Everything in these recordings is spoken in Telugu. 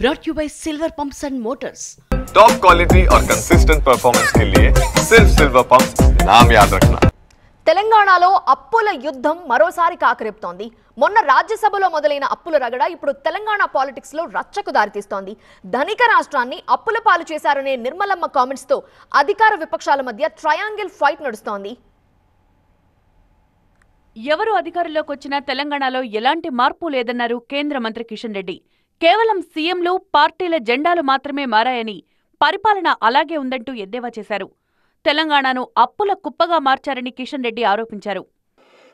brought you by Silver Pumps and Motors. Top quality और कंसिस्टेंट परफॉर्मेंस के लिए सिर्फ सिल्वर पंप्स नाम याद रखना. తెలంగాణలో అప్పుల యుద్ధం మరోసారి కాకరేపుతోంది. మొన్న రాజ్యసభలో మొదలైన అప్పుల రగడ ఇప్పుడు తెలంగాణ పాలిటిక్స్ లో రచ్చకు దారితీస్తోంది. ధనిక రాష్ట్రాన్ని అప్పుల పాలు చేశారనే నిర్మలమ్మ కామెంట్స్ తో అధికార విపక్షాల మధ్య ట్రయాంగిల్ ఫైట్ నడుస్తోంది. ఎవరు అధికారంలోకి వచ్చినా తెలంగాణలో ఎలాంటి మార్పు లేదన్నారు కేంద్ర మంత్రి కిషన్ రెడ్డి. కేవలం సీఎంలు, పార్టీల జెండాలు మాత్రమే మారాయని, పరిపాలన అలాగే ఉందంటూ ఎద్దేవా చేశారు. తెలంగాణను అప్పుల కుప్పగా మార్చారని కిషన్ రెడ్డి ఆరోపించారు.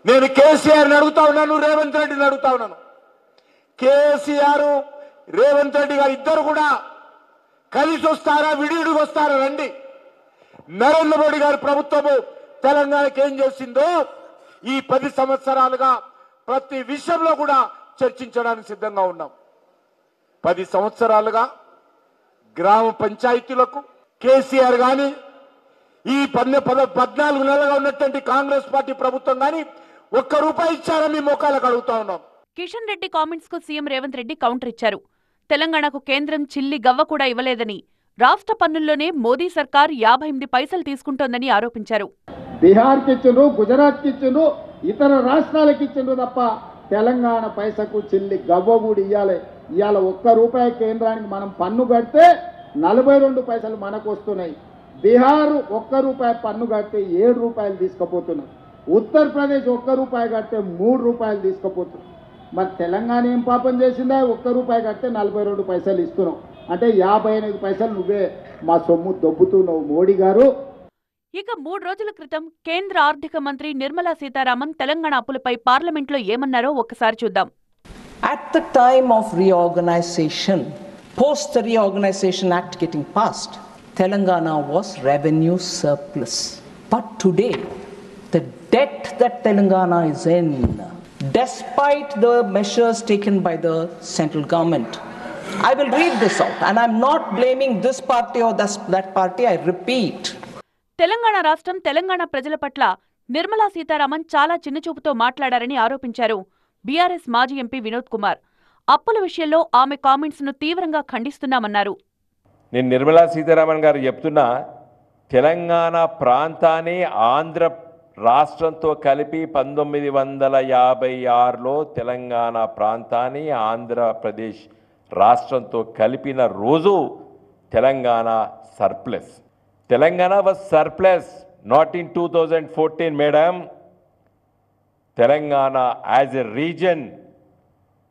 నేను కేసీఆర్ అడుగుతా ఉన్నాను, రేవంత్ రెడ్డిని అడుగుతా ఉన్నాను. కేసీఆర్ రేవంత్ రెడ్డి గారు ఇద్దరు కూడా కలిసి వస్తారా, విడివిడిగా వస్తారా? రండి. నరేంద్ర మోడీ గారి ప్రభుత్వము తెలంగాణకి ఏం చేసిందో ఈ 10 సంవత్సరాలుగా ప్రతి విషయంలో కూడా చర్చించడానికి సిద్ధంగా ఉన్నాం. 10 సంవత్సరాలుగా గ్రామ పంచాయతీలకు కేసీఆర్ గాని, ఈ 14 నెలలుగా ఉన్నటువంటి కాంగ్రెస్ పార్టీ ప్రభుత్వం గాని ₹1 ఇచ్చారని మోకాలకు అడుగుతా ఉన్నాం. కిషన్ రెడ్డి కామెంట్స్ కు సీఎం రేవంత్ రెడ్డి కౌంటర్ ఇచ్చారు. తెలంగాణకు కేంద్రం చిల్లి గవ్వ కూడా ఇవ్వలేదని, రాష్ట్ర పన్నుల్లోనే మోదీ సర్కార్ 58 పైసలు తీసుకుంటోందని ఆరోపించారు. బీహార్కి ఇచ్చిండ్రు, గుజరాత్కి ఇచ్చిండ్రు, ఇతర రాష్ట్రాలకు ఇచ్చిండ్రు తప్ప తెలంగాణ పైసకు చిల్లి గవ్వ కూడా ఇవ్వాలి. ఇవాళ ₹1 కేంద్రానికి మనం పన్ను కడితే 42 పైసలు మనకు వస్తున్నాయి. బీహార్ ₹1 పన్ను కడితే ₹7 తీసుకుపోతున్నారు. ఉత్తరప్రదేశ్ ₹1 కడితే ₹3 తీసుకుపోతున్నారు. మరి తెలంగాణ ఏం పాపం చేసిందా? ₹1 కడితే 42 పైసలు ఇస్తున్నావు అంటే 58 పైసలు నువ్వే మా సొమ్ము దొబ్బుతున్నావు మోడీ గారు. ఇక 3 రోజుల క్రితం కేంద్ర ఆర్థిక మంత్రి నిర్మలా సీతారామన్ తెలంగాణ అప్పులపై పార్లమెంట్లో ఏమన్నారో ఒక్కసారి చూద్దాం. At the time of reorganization, post the Reorganization Act getting passed, Telangana was revenue surplus. But today, the debt that Telangana is in, despite the measures taken by the central government, I will read this out, and I'm not blaming this party or that party, I repeat. Telangana రాష్ట్రం, తెలంగాణ ప్రజల పట్ల నిర్మలా సీతారామన్ చాలా చిన్నచూపుతో మాట్లాడారని ఆరోపించారు బీఆర్ఎస్ మాజీ ఎంపీ వినోద్ కుమార్. అప్పుల విషయంలో ఆమె కామెంట్స్ ను తీవ్రంగా ఖండిస్తున్నామన్నారు. నేను నిర్మలా సీతారామన్ గారు చెప్తున్నా, తెలంగాణ ప్రాంతాన్ని ఆంధ్ర రాష్ట్రంతో కలిపి 1956లో తెలంగాణ ప్రాంతాన్ని ఆంధ్రప్రదేశ్ రాష్ట్రంతో కలిపిన రోజు Telangana surplus. Telangana was surplus, not in 2014, madam. Telangana as a region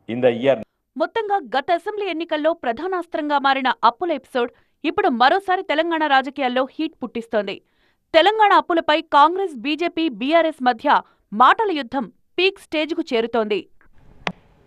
in the year. మొత్తంగా గత అసెంబ్లీ ఎన్నికల్లో ప్రధానాస్త్రంగా మారిన అప్పుల ఎపిసోడ్ ఇప్పుడు మరోసారి తెలంగాణ రాజకీయాల్లో హీట్ పుట్టిస్తోంది. తెలంగాణ అప్పులపై కాంగ్రెస్, బీజేపీ, బీఆర్ఎస్ మధ్య మాటల యుద్ధం పీక్ స్టేజ్కు చేరుతోంది.